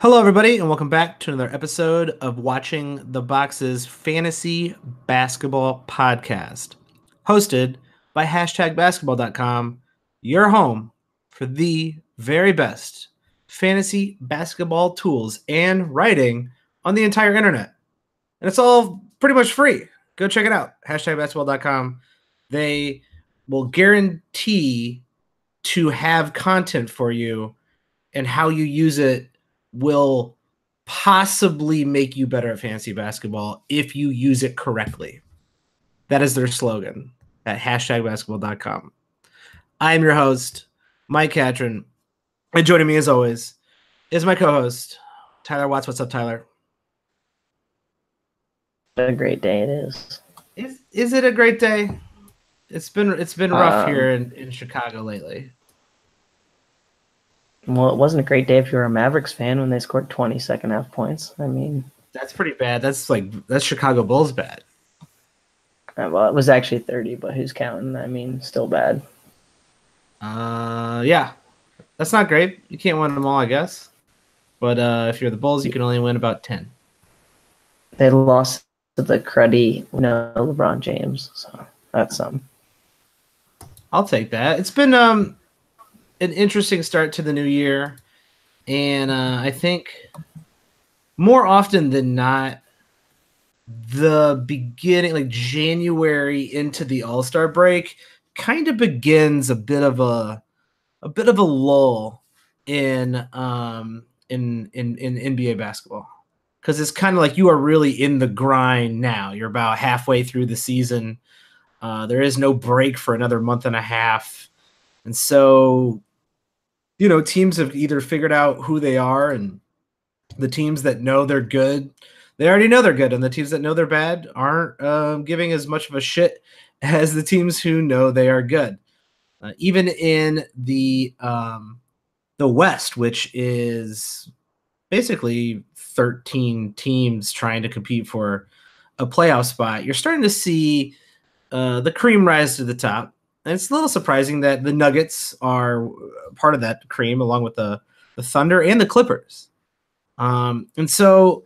Hello, everybody, and welcome back to another episode of Watching the Box's Fantasy Basketball Podcast, hosted by #basketball.com, your home for the very best fantasy basketball tools and writing on the entire internet. And it's all pretty much free. Go check it out, #basketball.com. They will guarantee to have content for you, and how you use it will possibly make you better at fantasy basketball if you use it correctly. That is their slogan at #basketball.com. I am your host, Mike Catron, and joining me as always is my co-host, Tyler Watts. What's up, Tyler? What a great day it is. Is it a great day? It's been rough here in Chicago lately. Well, it wasn't a great day if you were a Mavericks fan when they scored 20 second half points. I mean, that's pretty bad. That's Chicago Bulls bad. Well, it was actually 30, but who's counting? I mean, still bad. Yeah, that's not great. You can't win them all, I guess. But if you're the Bulls, you can only win about 10. They lost to the cruddy, LeBron James. So that's something. I'll take that. It's been an interesting start to the new year, and I think more often than not, the beginning, like January into the All-Star break, kind of begins a bit of a lull in NBA basketball, because it's kind of like you are really in the grind now. You're about halfway through the season. There is no break for another month and a half, and so teams have either figured out who they are, and the teams that know they're good, they already know they're good, and the teams that know they're bad aren't giving as much of a shit as the teams who know they are good. Even in the West, which is basically 13 teams trying to compete for a playoff spot, you're starting to see the cream rise to the top. And it's a little surprising that the Nuggets are part of that cream, along with the Thunder and the Clippers. And so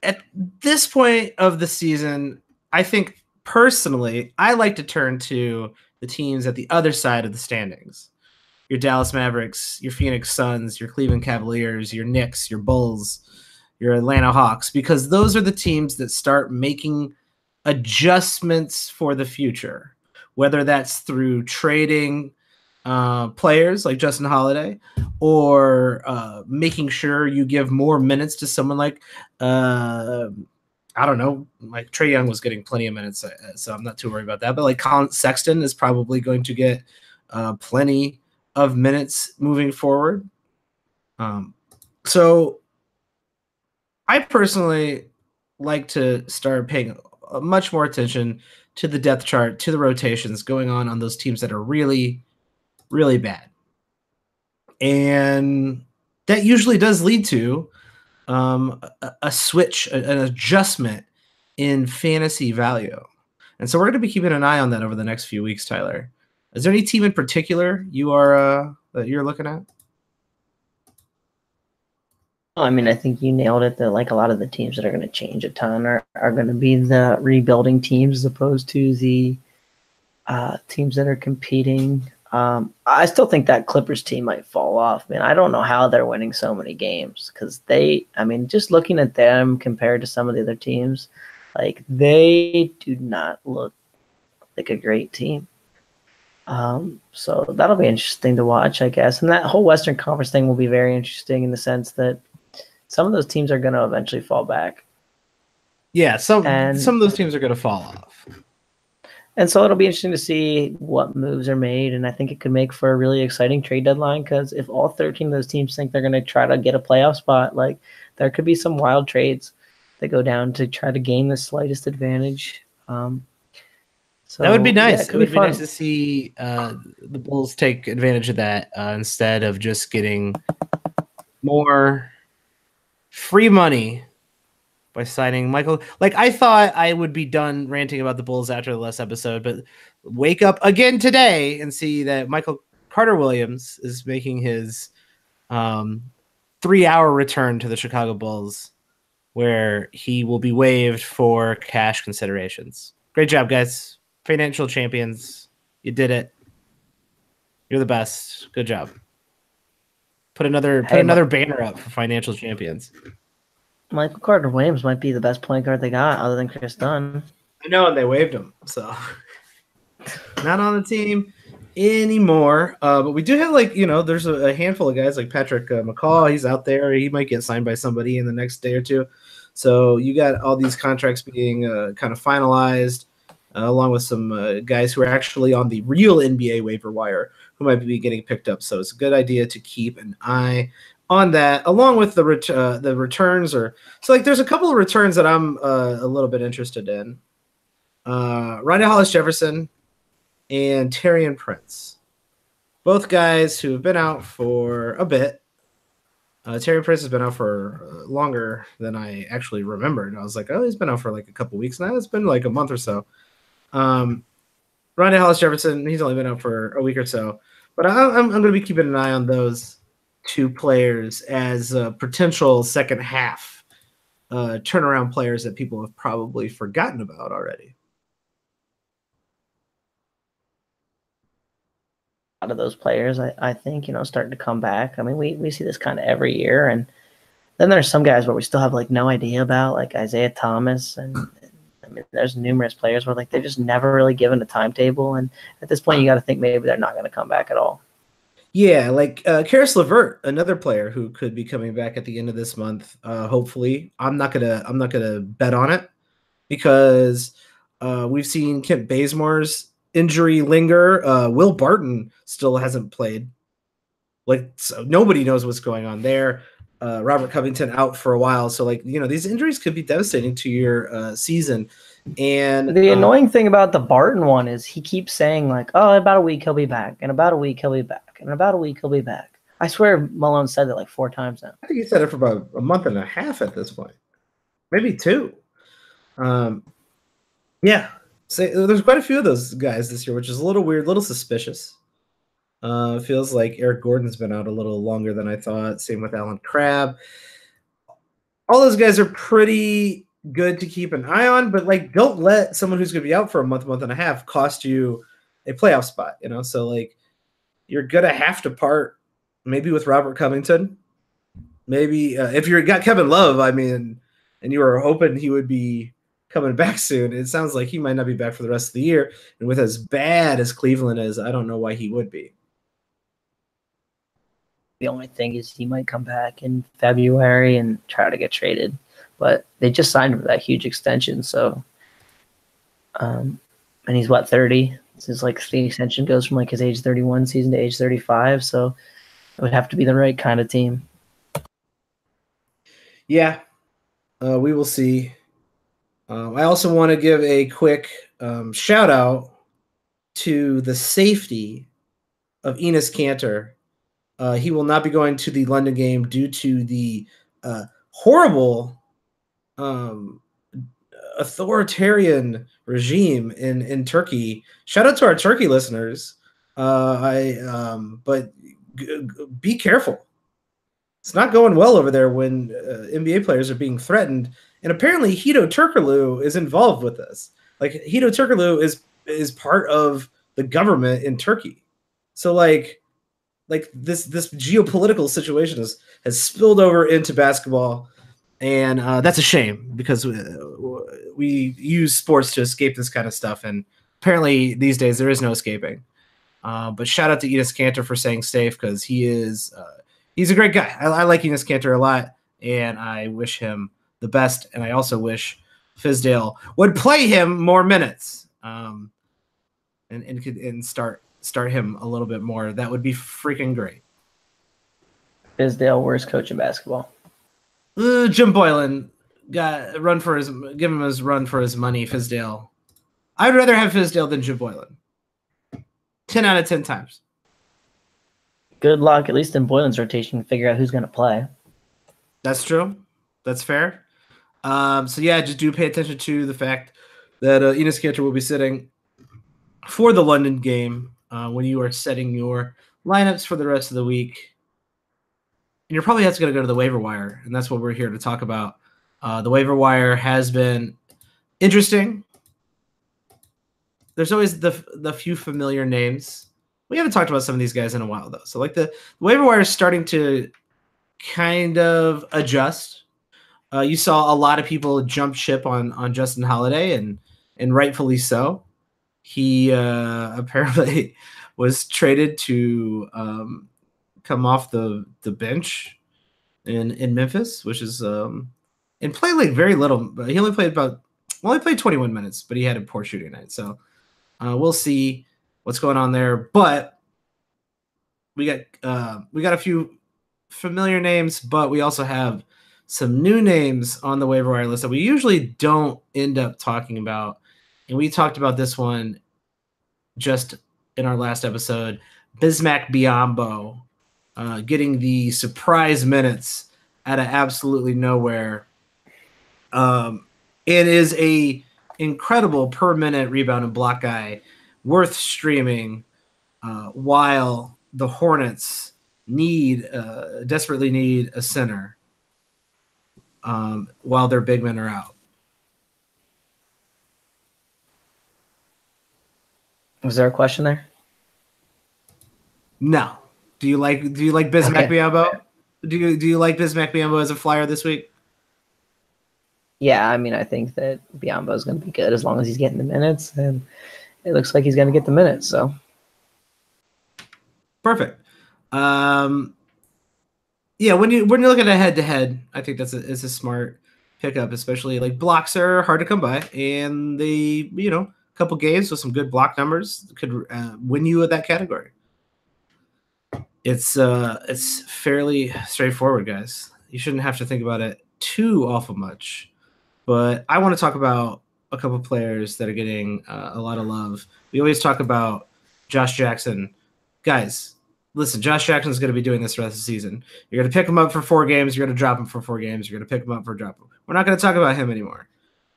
at this point of the season, I think personally, I like to turn to the teams at the other side of the standings. Your Dallas Mavericks, your Phoenix Suns, your Cleveland Cavaliers, your Knicks, your Bulls, your Atlanta Hawks, because those are the teams that start making adjustments for the future, whether that's through trading players like Justin Holiday, or making sure you give more minutes to someone like I don't know, like Trae Young was getting plenty of minutes, so I'm not too worried about that. But like Colin Sexton is probably going to get plenty of minutes moving forward. So I personally like to start paying much more attention to the depth chart, to the rotations going on those teams that are really, really bad. And that usually does lead to a switch, an adjustment in fantasy value. And so we're going to be keeping an eye on that over the next few weeks, Tyler. Is there any team in particular you are that you're looking at? I mean, I think you nailed it. That like a lot of the teams that are going to change a ton are going to be the rebuilding teams as opposed to the teams that are competing. I still think that Clippers team might fall off, man. I don't know how they're winning so many games, because just looking at them compared to some of the other teams, like they do not look like a great team. So that'll be interesting to watch, I guess. And that whole Western Conference thing will be very interesting in the sense that some of those teams are going to eventually fall back. Yeah, some of those teams are going to fall off. And so it'll be interesting to see what moves are made, and I think it could make for a really exciting trade deadline, because if all 13 of those teams think they're going to try to get a playoff spot, like there could be some wild trades that go down to try to gain the slightest advantage. So that would be nice. Yeah, it would be nice to see the Bulls take advantage of that instead of just getting more free money by signing Michael. Like, I thought I would be done ranting about the Bulls after the last episode, but wake up again today and see that Michael Carter Williams is making his 3-hour return to the Chicago Bulls, where he will be waived for cash considerations. Great job, guys. Financial champions. You did it. You're the best. Good job. Put another banner up for financial champions. Michael Carter Williams might be the best point guard they got other than Chris Dunn. I know, and they waived him, so not on the team anymore. But we do have, like, there's a handful of guys like Patrick McCaw. He's out there. He might get signed by somebody in the next day or two. So you got all these contracts being kind of finalized, along with some guys who are actually on the real NBA waiver wire who might be getting picked up. So it's a good idea to keep an eye on that, along with the returns. There's a couple of returns that I'm a little bit interested in. Rondé Hollis-Jefferson and Taurean Prince, both guys who have been out for a bit. Taurean Prince has been out for longer than I actually remembered. I was like, oh, he's been out for like a couple weeks now. It's been like a month or so. Rondé Hollis-Jefferson, he's only been out for a week or so. But I'm going to be keeping an eye on those two players as potential second half turnaround players that people have probably forgotten about already. A lot of those players, I think, starting to come back. I mean, we see this kind of every year. And then there's some guys where we still have, like, no idea about, like Isaiah Thomas. And I mean, there's numerous players where, like, they're just never really given a timetable. And at this point, you got to think maybe they're not going to come back at all. Yeah, like Karis LeVert, another player who could be coming back at the end of this month. Hopefully, I'm not gonna bet on it because we've seen Kent Bazemore's injury linger. Will Barton still hasn't played. Like, so nobody knows what's going on there. Robert Covington out for a while, so these injuries could be devastating to your season. And the annoying thing about the Barton one is he keeps saying, like, oh, in about a week he'll be back, and about a week he'll be back, and about a week he'll be back. I swear Malone said that like 4 times now. I think he said it for about a month and a half at this point, maybe 2. Yeah, so there's quite a few of those guys this year, which is a little weird, a little suspicious. It feels like Eric Gordon's been out a little longer than I thought. Same with Alan Crabb. All those guys are pretty good to keep an eye on, but like, don't let someone who's going to be out for a month and a half cost you a playoff spot. So like, you're gonna have to part maybe with Robert Covington. Maybe if you got Kevin Love, I mean, and you were hoping he would be coming back soon. It sounds like he might not be back for the rest of the year. And with as bad as Cleveland is, I don't know why he would be. The only thing is he might come back in February and try to get traded. But they just signed him for that huge extension. So, and he's 30? Since like the extension goes from like his age 31 season to age 35. So it would have to be the right kind of team. Yeah, we will see. I also want to give a quick shout out to the safety of Enes Kanter. He will not be going to the London game due to the horrible authoritarian regime in Turkey. Shout out to our Turkey listeners. But be careful. It's not going well over there when NBA players are being threatened. And apparently Hito Turkoglu is involved with this. Like, Hito Turkoglu is part of the government in Turkey. So like this geopolitical situation has spilled over into basketball. And that's a shame because we use sports to escape this kind of stuff. And apparently these days there is no escaping. But shout out to Enes Kanter for staying safe because he's a great guy. I like Enes Kanter a lot, and I wish him the best. And I also wish Fizdale would play him more minutes and start him a little bit more. That would be freaking great. Fizdale, worst coach in basketball. Jim Boylan give him his run for his money. Fizdale, I'd rather have Fizdale than Jim Boylan. 10 out of 10 times. Good luck, at least in Boylan's rotation, figure out who's going to play. That's true. That's fair. So yeah, just do pay attention to the fact that Enes Kanter will be sitting for the London game when you are setting your lineups for the rest of the week. you're probably going to go to the waiver wire, and that's what we're here to talk about. The waiver wire has been interesting. There's always the few familiar names. We haven't talked about some of these guys in a while, though. So, like, the waiver wire is starting to kind of adjust. You saw a lot of people jump ship on Justin Holiday, and rightfully so. He apparently was traded to come off the bench in Memphis, which is and played like very little. But he only played 21 minutes, but he had a poor shooting night. So we'll see what's going on there. But we got a few familiar names, but we also have some new names on the waiver wire list that we usually don't end up talking about. And we talked about this one just in our last episode. Bismack Biyombo getting the surprise minutes out of absolutely nowhere. It is a incredible per minute rebound and block guy, worth streaming, while the Hornets desperately need a center while their big men are out. Was there a question there? No. Do you like Bismack Biyombo? Do you like Bismack Biyombo as a flyer this week? Yeah, I mean, I think that Biyombo is going to be good as long as he's getting the minutes, and it looks like he's going to get the minutes. So perfect. Yeah, when you're looking at head to head, I think it's a smart pickup, especially like blocks are hard to come by, and they a couple games with some good block numbers could win you at that category. It's fairly straightforward, guys. You shouldn't have to think about it too awful much. But I want to talk about a couple players that are getting a lot of love. We always talk about Josh Jackson. Guys, listen, Josh Jackson's going to be doing this the rest of the season. You're going to pick him up for 4 games. You're going to drop him for 4 games. You're going to pick him up for drop him. We're not going to talk about him anymore.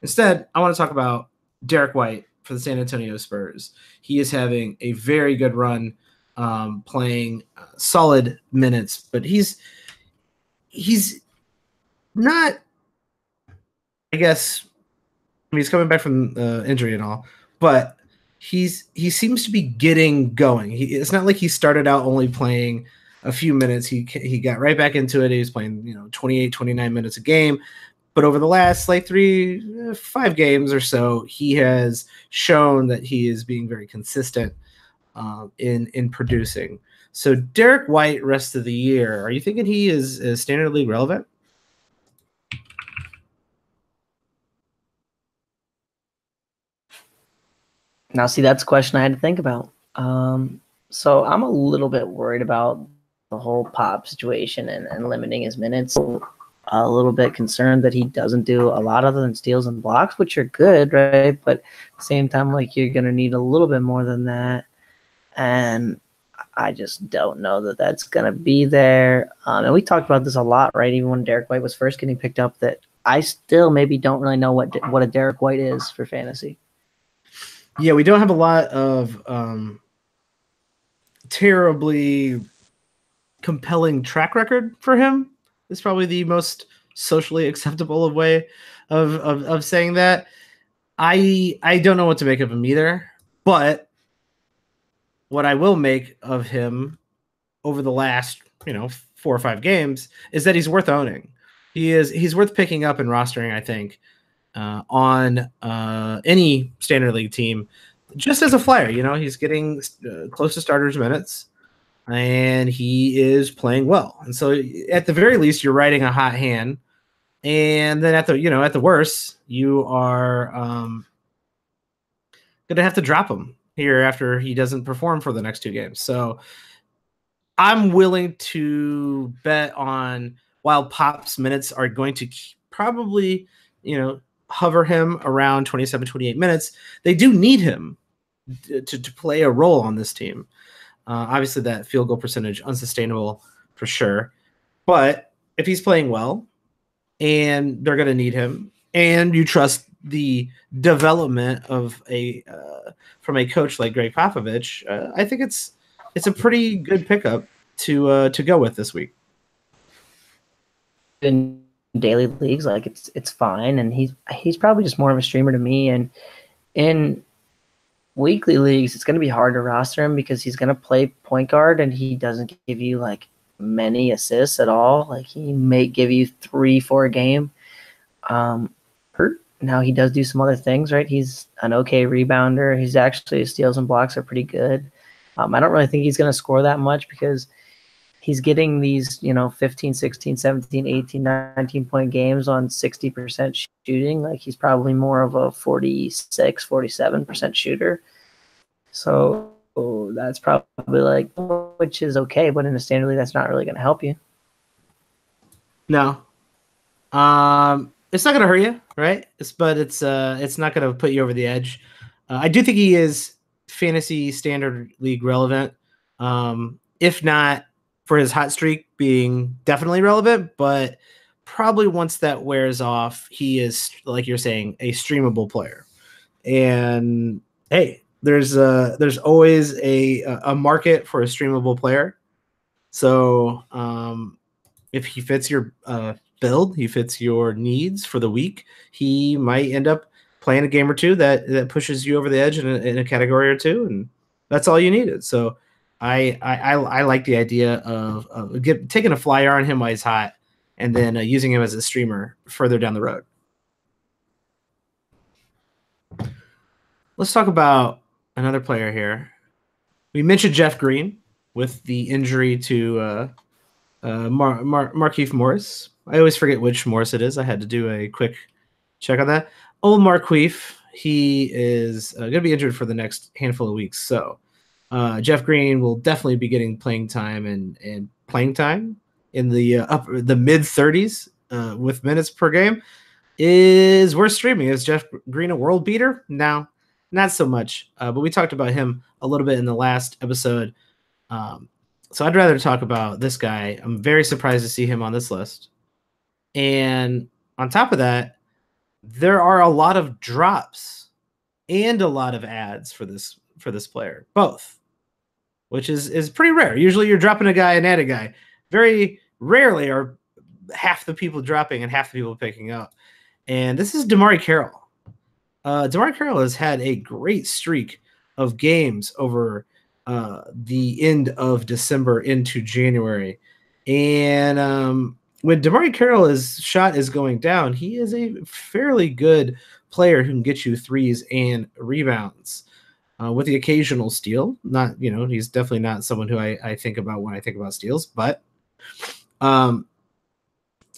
Instead, I want to talk about Derek White for the San Antonio Spurs. He is having a very good run, playing solid minutes, but he's not, I guess, I mean, he's coming back from injury and all, but he seems to be getting going. It's not like he started out only playing a few minutes. He got right back into it. He was playing 28, 29 minutes a game. But over the last 5 games or so, he has shown that he is being very consistent in producing. So Derek White, rest of the year, are you thinking he is standard league relevant? now, see, that's a question I had to think about. So I'm a little bit worried about the whole Pop situation and limiting his minutes. A little bit concerned that he doesn't do a lot other than steals and blocks, which are good, right? But at the same time, you're going to need a little bit more than that. And I just don't know that that's going to be there. And we talked about this a lot, right? Even when Derek White was first getting picked up, that I still maybe don't really know what a Derek White is for fantasy. Yeah, we don't have a lot of terribly compelling track record for him. It's probably the most socially acceptable way of saying that. I don't know what to make of him either, but what I will make of him over the last 4 or 5 games is that he's worth owning. He's worth picking up and rostering, I think, on any standard league team, just as a flyer. He's getting close to starters minutes, and he is playing well. And so at the very least, you're riding a hot hand. And then at the worst, you are going to have to drop him here after he doesn't perform for the next 2 games. So I'm willing to bet on, while Pop's minutes are going to probably, hover him around 27, 28 minutes, they do need him to play a role on this team. Obviously, that field goal percentage, unsustainable for sure. But if he's playing well and they're going to need him, and you trust the development of from a coach like Greg Popovich, I think it's a pretty good pickup to go with this week. in daily leagues, like it's fine, and he's probably just more of a streamer to me. And in weekly leagues, it's going to be hard to roster him because he's going to play point guard, and he doesn't give you like many assists at all. Like he may give you 3-4 a game. Now he does do some other things, right? He's an okay rebounder. He's actually, his steals and blocks are pretty good. I don't really think he's going to score that much because he's getting these, 15, 16, 17, 18, 19 point games on 60% shooting. Like he's probably more of a 46, 47% shooter. So that's probably like, which is okay, but in a standard league, that's not really going to help you. No. It's not going to hurt you, right? But it's not going to put you over the edge. I do think he is fantasy standard league relevant. If not for his hot streak being definitely relevant, but probably once that wears off, he is, like you're saying, a streamable player. And hey, there's always a market for a streamable player. So if he fits your build, he fits your needs for the week, he might end up playing a game or two that pushes you over the edge in a category or two, and that's all you needed. So I like the idea of taking a flyer on him while he's hot, and then using him as a streamer further down the road. Let's talk about another player here. We mentioned Jeff Green with the injury to Markieff Morris. I always forget which Morris it is. I had to do a quick check on that. Old Markieff, he is going to be injured for the next handful of weeks. So Jeff Green will definitely be getting playing time and playing time in the mid 30s with minutes per game. Is worth streaming. Is Jeff Green a world beater? No, not so much. But we talked about him a little bit in the last episode. So I'd rather talk about this guy. I'm very surprised to see him on this list. And on top of that, there are a lot of drops and a lot of ads for this player, both, which is pretty rare. Usually you're dropping a guy and add a guy. Very rarely are half the people dropping and half the people picking up. And this is DeMarre Carroll. DeMarre Carroll has had a great streak of games over the end of December into January. And when DeMarre Carroll's shot is going down, he is a fairly good player who can get you threes and rebounds with the occasional steal. Not, he's definitely not someone who I think about when I think about steals, but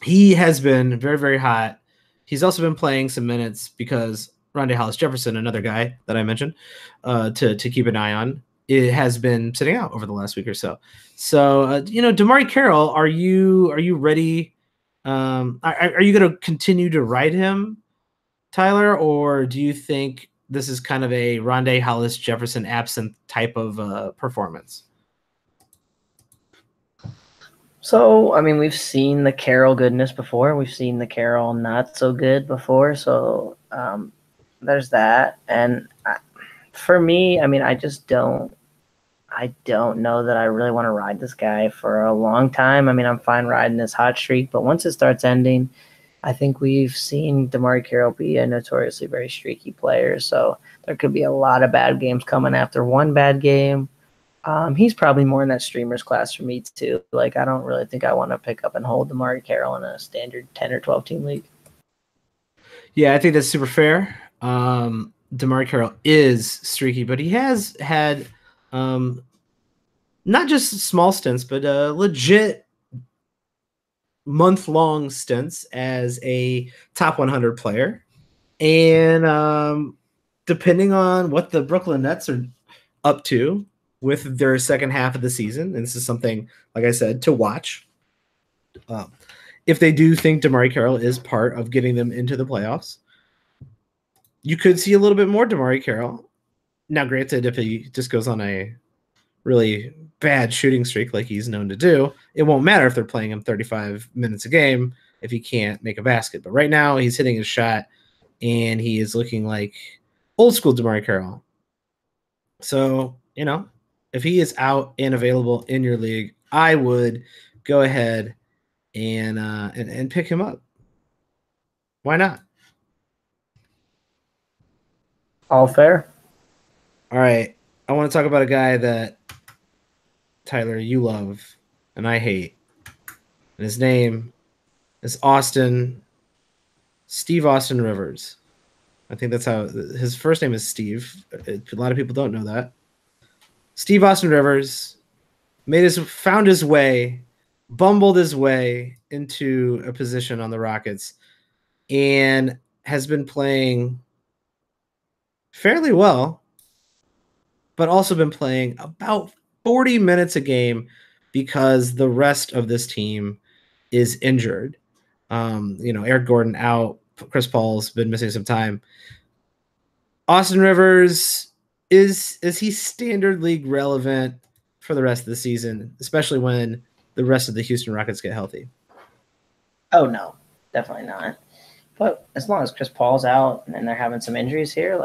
he has been very, very hot. He's also been playing some minutes because Rondé Hollis-Jefferson, another guy that I mentioned, to keep an eye on, it has been sitting out over the last week or so. So, DeMarre Carroll, are you ready? Are you going to continue to ride him, Tyler, or do you think this is kind of a Rondé Hollis-Jefferson absent type of performance? So, I mean, we've seen the Carroll goodness before. We've seen the Carroll not so good before. So, there's that. And for me, I mean, I don't know that I really want to ride this guy for a long time. I mean, I'm fine riding this hot streak, but once it starts ending, I think we've seen DeMarre Carroll be a notoriously very streaky player. So there could be a lot of bad games coming after one bad game. He's probably more in that streamers class for me too. Like, I don't really think I want to pick up and hold DeMarre Carroll in a standard 10 or 12 team league. Yeah, I think that's super fair. DeMarre Carroll is streaky, but he has had not just small stints, but legit month-long stints as a top 100 player. And depending on what the Brooklyn Nets are up to with their second half of the season, and this is something, like I said, to watch. If they do think DeMarre Carroll is part of getting them into the playoffs, you could see a little bit more DeMarre Carroll. Now, granted, if he just goes on a really bad shooting streak like he's known to do, it won't matter if they're playing him 35 minutes a game if he can't make a basket. But right now, he's hitting his shot, and he is looking like old school DeMarre Carroll. So, if he is out and available in your league, I would go ahead and pick him up. Why not? All fair. All right. I want to talk about a guy that, Tyler, you love and I hate. And his name is Steve Austin Rivers. I think that's how his first name is Steve. A lot of people don't know that. Steve Austin Rivers found his way, bumbled his way into a position on the Rockets, and has been playing fairly well, but also been playing about 40 minutes a game because the rest of this team is injured. Eric Gordon out, Chris Paul's been missing some time. Austin Rivers, is he standard league relevant for the rest of the season, especially when the rest of the Houston Rockets get healthy? Oh no, definitely not. But as long as Chris Paul's out and they're having some injuries here,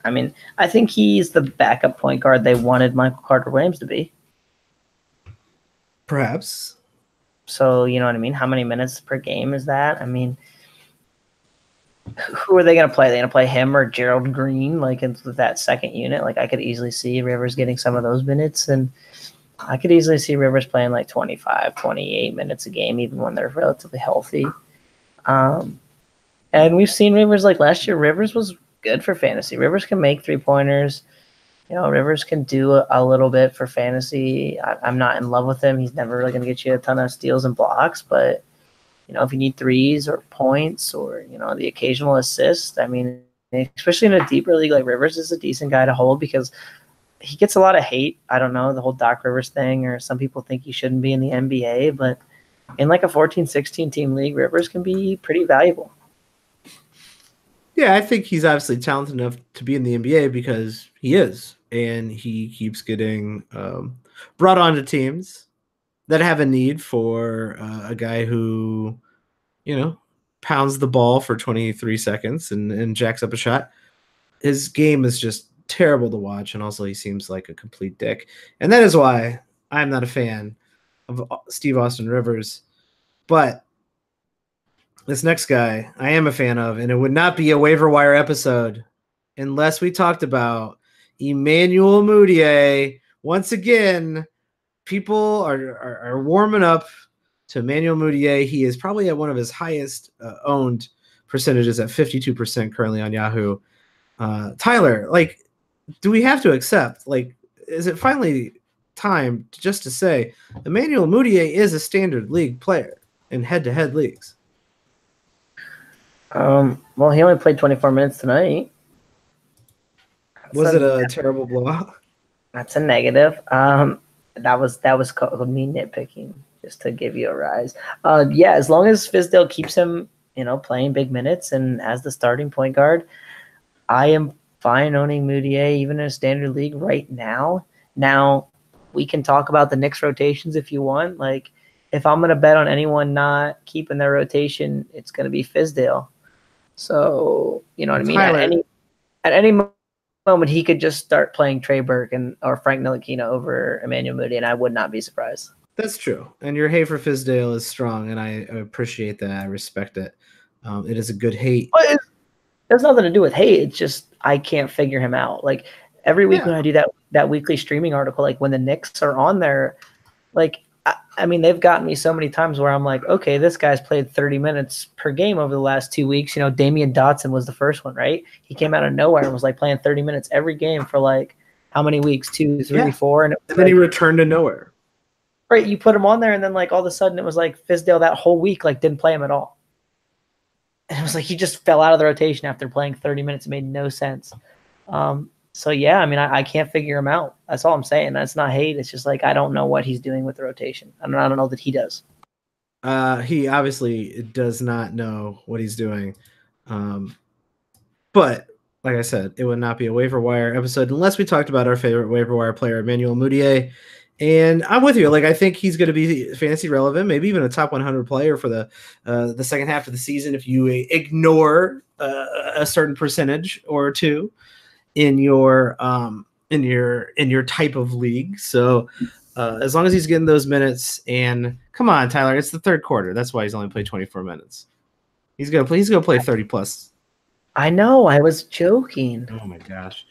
I think he's the backup point guard they wanted Michael Carter-Williams to be. Perhaps. So, you know what I mean? How many minutes per game is that? I mean, who are they going to play? Are they going to play him or Gerald Green, with that second unit? I could easily see Rivers getting some of those minutes, and I could easily see Rivers playing 25, 28 minutes a game, even when they're relatively healthy. And we've seen Rivers last year. Rivers was good for fantasy. Rivers can make 3-pointers. Rivers can do a little bit for fantasy. I'm not in love with him. He's never really going to get you a ton of steals and blocks, but if you need threes or points or, the occasional assist, especially in a deeper league, Rivers is a decent guy to hold because he gets a lot of hate. I don't know, the whole Doc Rivers thing, or some people think he shouldn't be in the NBA, but in a 14-16 team league, Rivers can be pretty valuable. Yeah, I think he's obviously talented enough to be in the NBA because he is, and he keeps getting brought onto teams that have a need for a guy who, pounds the ball for 23 seconds and jacks up a shot. His game is just terrible to watch, and also he seems like a complete dick. And that is why I'm not a fan of Steve Austin Rivers. But this next guy I am a fan of, and it would not be a waiver wire episode unless we talked about Emmanuel Mudiay. Once again, people are warming up to Emmanuel Mudiay. He is probably at one of his highest owned percentages at 52% currently on Yahoo. Tyler, do we have to accept, is it finally time just to say Emmanuel Mudiay is a standard league player in head-to-head leagues? Well, he only played 24 minutes tonight. Was it a terrible blowout? That's a negative. That was called me nitpicking, just to give you a rise. Yeah, as long as Fizdale keeps him, playing big minutes and as the starting point guard, I am fine owning Mudiay even in a standard league right now. Now, we can talk about the Knicks rotations if you want. If I'm going to bet on anyone not keeping their rotation, it's going to be Fizdale. So, you know what I mean? At any moment, he could just start playing Trey Burke or Frank Ntilikina over Emmanuel Mudiay, and I would not be surprised. That's true. And your hate for Fizdale is strong, and I appreciate that. I respect it. It is a good hate. Well, it has nothing to do with hate. It's just I can't figure him out. Every week when I do that weekly streaming article, when the Knicks are on there, they've gotten me so many times where I'm like, okay, this guy's played 30 minutes per game over the last 2 weeks. Damian Dotson was the first one, right? He came out of nowhere and was playing 30 minutes every game for how many weeks? 2, 3, 4. And then he returned to nowhere. Right. You put him on there and then all of a sudden it was Fizdale that whole week, didn't play him at all. And it was he just fell out of the rotation after playing 30 minutes. It made no sense. So, yeah, I can't figure him out. That's all I'm saying. That's not hate. It's just I don't know what he's doing with the rotation. I don't know that he does. He obviously does not know what he's doing. But like I said, it would not be a waiver wire episode unless we talked about our favorite waiver wire player, Emmanuel Mudiay. And I'm with you. I think he's going to be fantasy relevant, maybe even a top 100 player for the second half of the season if you ignore a certain percentage or two in your type of league. So As long as he's getting those minutes, and come on, Tyler, it's the third quarter. That's why he's only played 24 minutes. He's gonna play 30 plus. I know. I was joking. Oh my gosh.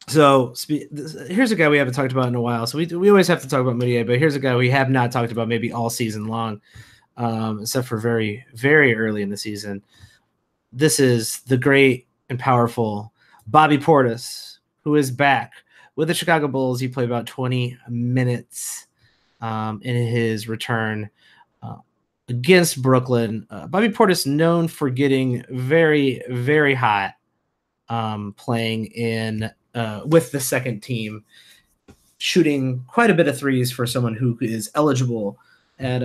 So here's a guy we haven't talked about in a while. So we always have to talk about Moutier, but here's a guy we have not talked about maybe all season long, except for very, very early in the season. This is the great and powerful Bobby Portis, who is back with the Chicago Bulls. He played about 20 minutes in his return against Brooklyn. Bobby Portis, known for getting very, very hot playing in with the second team, shooting quite a bit of threes for someone who is eligible at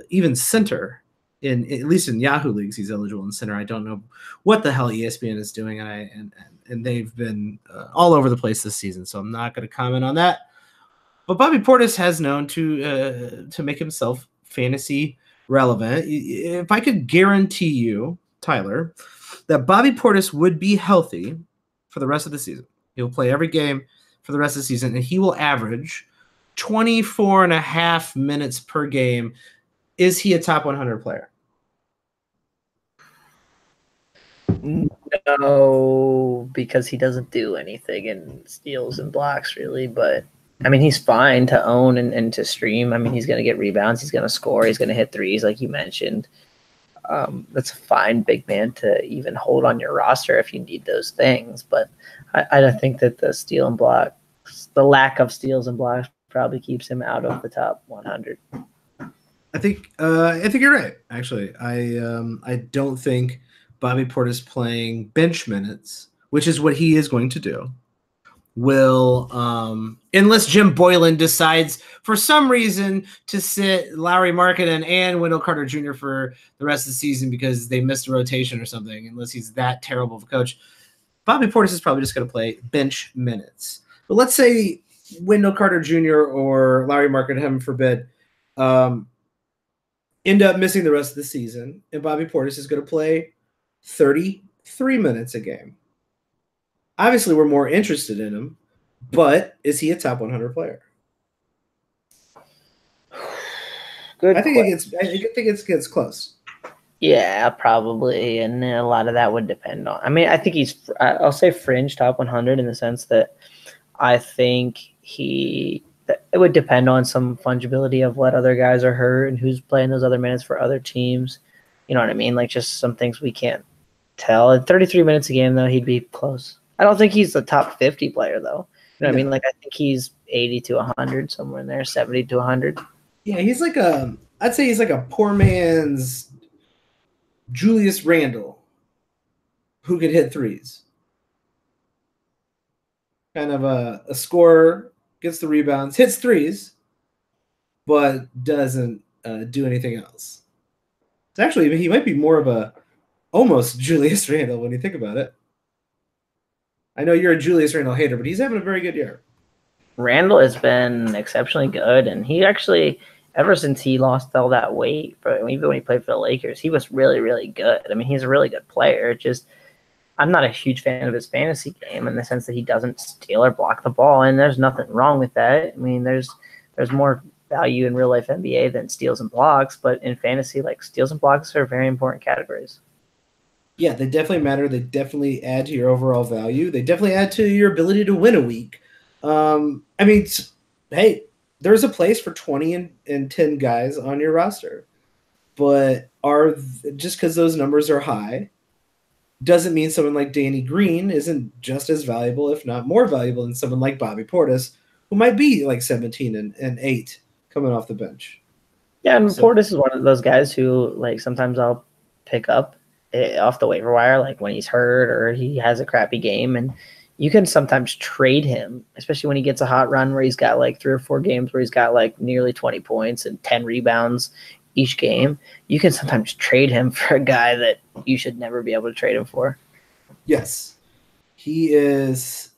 even center. At least in Yahoo leagues, he's eligible in center. I don't know what the hell ESPN is doing, and they've been all over the place this season, so I'm not going to comment on that. But Bobby Portis has known to make himself fantasy relevant. If I could guarantee you, Tyler, that Bobby Portis would be healthy for the rest of the season. He'll play every game for the rest of the season, and he will average 24 and a half minutes per game. Is he a top 100 player? No, because he doesn't do anything in steals and blocks, really. But, I mean, he's fine to own and to stream. I mean, he's going to get rebounds. He's going to score. He's going to hit threes, like you mentioned. That's a fine big man to even hold on your roster if you need those things. But I don't think that the lack of steals and blocks probably keeps him out of the top 100. I think you're right. Actually, I don't think Bobby Portis playing bench minutes, which is what he is going to do, will unless Jim Boylan decides for some reason to sit Lauri Markkanen and Wendell Carter Jr. for the rest of the season because they missed a rotation or something. Unless he's that terrible of a coach, Bobby Portis is probably just going to play bench minutes. But let's say Wendell Carter Jr. or Lauri Markkanen, heaven forbid, end up missing the rest of the season, and Bobby Portis is going to play 33 minutes a game. Obviously, we're more interested in him, but is he a top 100 player? I think it gets close. Yeah, probably, and a lot of that would depend on. I mean, I think I'll say fringe top 100 in the sense that I think it would depend on some fungibility of what other guys are hurt and who's playing those other minutes for other teams. You know what I mean? Like just some things we can't tell. At 33 minutes a game, though, he'd be close. I don't think he's a top 50 player, though. You know what I mean? Like I think he's 80 to 100, somewhere in there, 70 to 100. Yeah, he's like I'd say he's like a poor man's Julius Randle who could hit threes. Kind of a scorer, gets the rebounds, hits threes, but doesn't do anything else. It's actually, he might be more of a almost Julius Randle when you think about it. I know you're a Julius Randle hater, but he's having a very good year. Randle has been exceptionally good, and he actually, ever since he lost all that weight, even when he played for the Lakers, he was really, really good. I mean, he's a really good player. Just, I'm not a huge fan of his fantasy game in the sense that he doesn't steal or block the ball, and there's nothing wrong with that. I mean, there's more value in real life NBA than steals and blocks, but in fantasy, like steals and blocks are very important categories. Yeah, they definitely matter. They definitely add to your overall value. They definitely add to your ability to win a week. I mean, hey, there's a place for 20 and 10 guys on your roster, but just because those numbers are high doesn't mean someone like Danny Green isn't just as valuable, if not more valuable, than someone like Bobby Portis, who might be like 17 and 8 coming off the bench. Yeah, and Portis is one of those guys who, like, sometimes I'll pick up off the waiver wire, like when he's hurt or he has a crappy game, and you can sometimes trade him, especially when he gets a hot run where he's got like 3 or 4 games where he's got like nearly 20 points and 10 rebounds each game. You can sometimes trade him for a guy that you should never be able to trade him for. Yes. He is,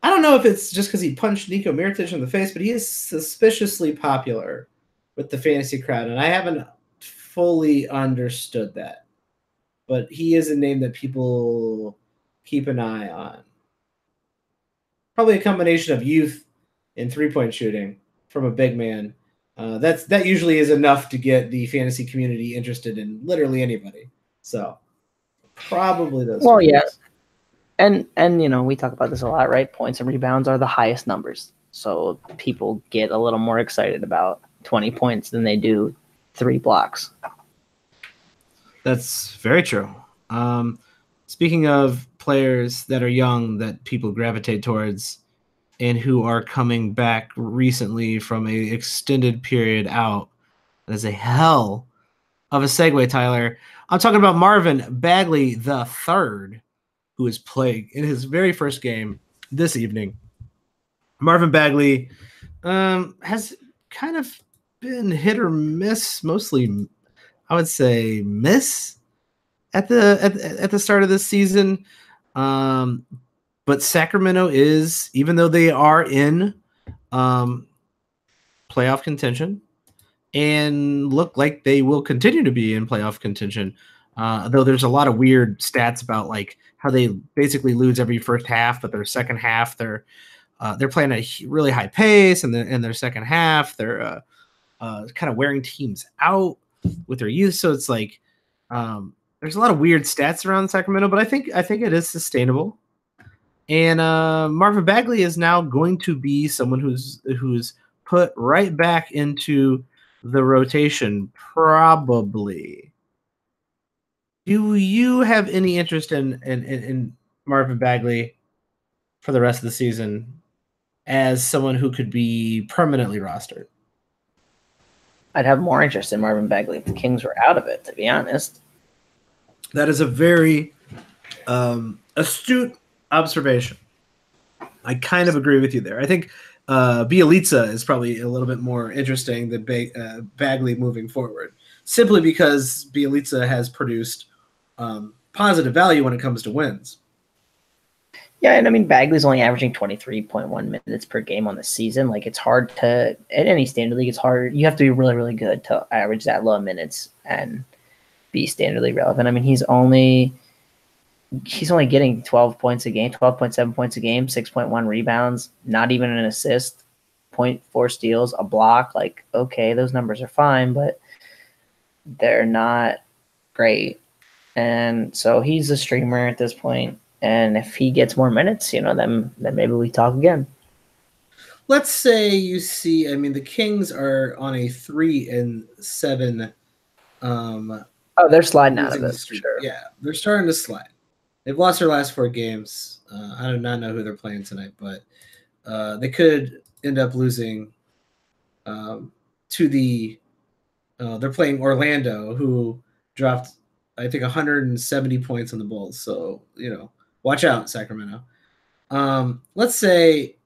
I don't know if it's just because he punched Nico Mirotic in the face, but he is suspiciously popular with the fantasy crowd, and I haven't fully understood that. But he is a name that people keep an eye on. Probably a combination of youth in 3-point shooting from a big man. That usually is enough to get the fantasy community interested in literally anybody. So probably those. Well, yeah. And we talk about this a lot, right? Points and rebounds are the highest numbers. So people get a little more excited about 20 points than they do 3 blocks. That's very true. Speaking of players that are young that people gravitate towards and who are coming back recently from a extended period out, that is a hell of a segue, Tyler. I'm talking about Marvin Bagley the third, who is playing in his very first game this evening. Marvin Bagley has kind of been hit or miss, mostly I would say miss at the start of this season. But Sacramento is, even though they are in playoff contention and look like they will continue to be in playoff contention, though there's a lot of weird stats about like how they basically lose every first half, but their second half they're playing at a really high pace, and in their second half they're kind of wearing teams out with their youth. So it's like there's a lot of weird stats around Sacramento, but I think it is sustainable. And Marvin Bagley is now going to be someone who's put right back into the rotation, probably. Do you have any interest in Marvin Bagley for the rest of the season as someone who could be permanently rostered? I'd have more interest in Marvin Bagley if the Kings were out of it, to be honest. That is a very astute observation. I kind of agree with you there. I think Bielitsa is probably a little bit more interesting than Bagley moving forward, simply because Bielitsa has produced positive value when it comes to wins. Yeah, and I mean, Bagley's only averaging 23.1 minutes per game on the season. Like, it's hard to, at any standard league, it's hard. You have to be really, really good to average that low minutes and be standardly relevant. I mean, he's only getting 12 points a game, 12.7 points a game, 6.1 rebounds, not even an assist, 0.4 steals, a block. Like, okay, those numbers are fine, but they're not great. And so he's a streamer at this point. And if he gets more minutes, then maybe we talk again. Let's say you see, I mean, the Kings are on a 3-7. They're sliding out of it. Sure. Yeah, they're starting to slide. They've lost their last 4 games. I do not know who they're playing tonight, but they could end up losing to the. They're playing Orlando, who dropped, I think, 170 points on the Bulls. So watch out, Sacramento. Let's say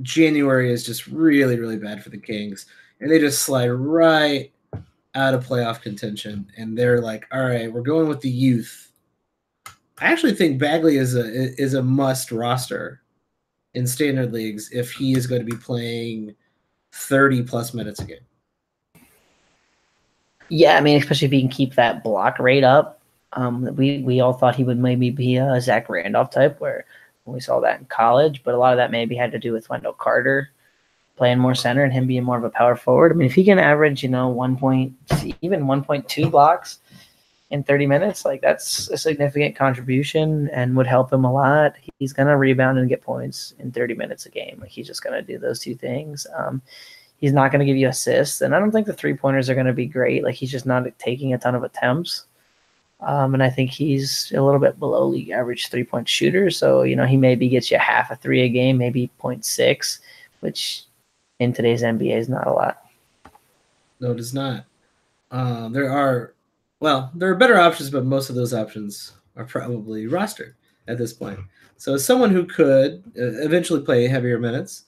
January is just really, really bad for the Kings, and they just slide right out of playoff contention, and they're like, all right, we're going with the youth. I actually think Bagley is a must roster in standard leagues if he is going to be playing 30-plus minutes a game. Yeah, I mean, especially if he can keep that block rate up. We all thought he would maybe be a Zach Randolph type, where we saw that in college, but a lot of that maybe had to do with Wendell Carter playing more center and him being more of a power forward. I mean, if he can average, even 1.2 blocks in 30 minutes, like, that's a significant contribution and would help him a lot. He's going to rebound and get points in 30 minutes a game. Like, he's just going to do those two things. He's not going to give you assists, and I don't think the 3-pointers are going to be great. Like, he's just not taking a ton of attempts. And I think he's a little bit below league average 3-point shooter. So, he maybe gets you half a 3 a game, maybe 0.6, which in today's NBA is not a lot. No, it is not. There are better options, but most of those options are probably rostered at this point. So as someone who could eventually play heavier minutes,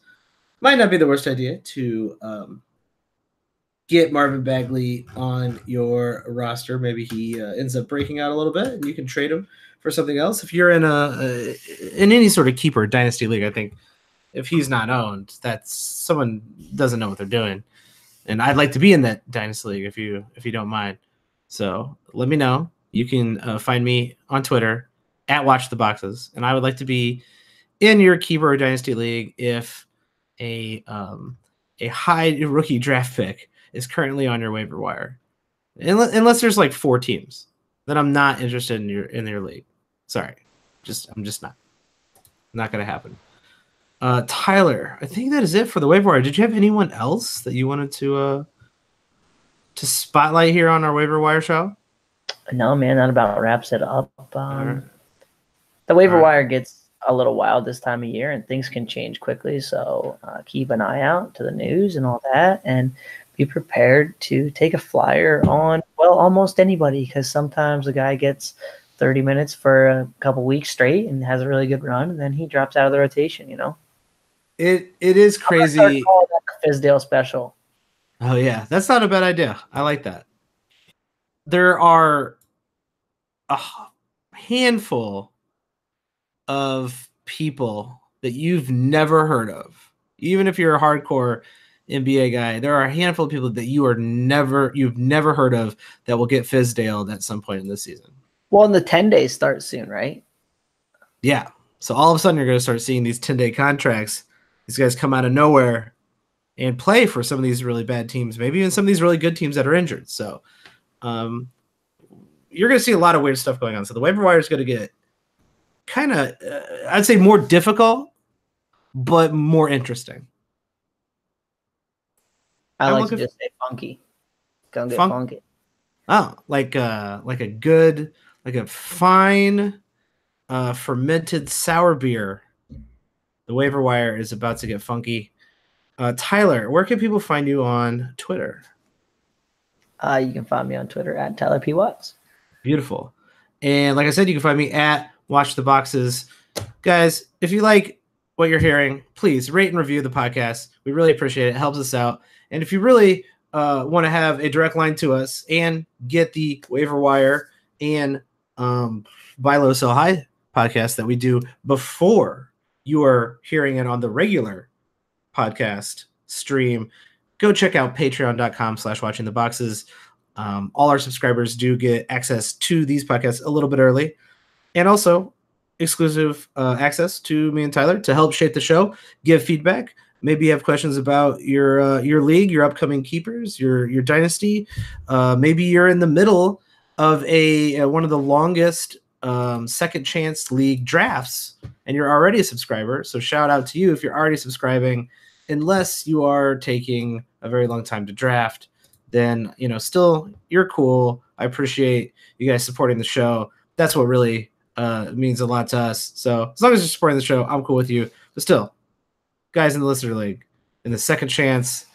might not be the worst idea to get Marvin Bagley on your roster. Maybe he ends up breaking out a little bit, and you can trade him for something else. If you're in any sort of keeper dynasty league, I think if he's not owned, that's someone doesn't know what they're doing. And I'd like to be in that dynasty league if you don't mind. So let me know. You can find me on Twitter @WatchTheBoxes, and I would like to be in your keeper dynasty league if a high rookie draft pick is currently on your waiver wire, unless there's like 4 teams, then I'm not interested in your league. Sorry, I'm just not gonna happen. Tyler, I think that is it for the waiver wire. Did you have anyone else that you wanted to spotlight here on our waiver wire show? No, man, that about wraps it up. Right. The waiver wire gets a little wild this time of year, and things can change quickly. So keep an eye out to the news and all that, and be prepared to take a flyer on, well, almost anybody, because sometimes a guy gets 30 minutes for a couple weeks straight and has a really good run, and then he drops out of the rotation, It is crazy. I'm gonna start calling that the Fizdale special. Oh yeah, that's not a bad idea. I like that. There are a handful of people that you've never heard of. Even if you're a hardcore NBA guy, there are a handful of people that you've never heard of that will get Fizdale at some point in this season. Well, and the 10 days start soon, right? Yeah. So all of a sudden you're going to start seeing these 10-day contracts. These guys come out of nowhere and play for some of these really bad teams, maybe even some of these really good teams that are injured. So you're going to see a lot of weird stuff going on. So the waiver wire is going to get kind of, I'd say, more difficult, but more interesting. I like to just say funky. Gonna get funky. Oh, like a fine fermented sour beer. The waiver wire is about to get funky. Tyler, where can people find you on Twitter? You can find me on Twitter at Tyler P. Watts. Beautiful. And like I said, you can find me at Watch the Boxes. Guys, if you like what you're hearing, please rate and review the podcast. We really appreciate it. It helps us out. And if you really want to have a direct line to us and get the waiver wire and Buy Low Sell High podcast that we do before you are hearing it on the regular podcast stream, go check out patreon.com/watchingtheboxes. All our subscribers do get access to these podcasts a little bit early, and also exclusive access to me and Tyler to help shape the show, give feedback. Maybe you have questions about your league, your upcoming keepers, your dynasty. Maybe you're in the middle of one of the longest second chance league drafts, and you're already a subscriber. So shout out to you if you're already subscribing. Unless you are taking a very long time to draft, then still you're cool. I appreciate you guys supporting the show. That's what really means a lot to us. So as long as you're supporting the show, I'm cool with you. But still, guys in the listener league, in the second chance,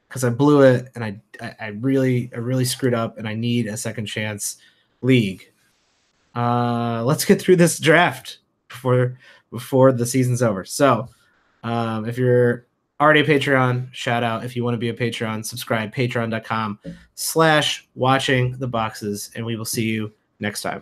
because I blew it and I really screwed up and I need a second chance league. Let's get through this draft before the season's over. So if you're already a Patreon, shout out. If you want to be a Patreon, subscribe, patreon.com/watchingtheboxes, and we will see you next time.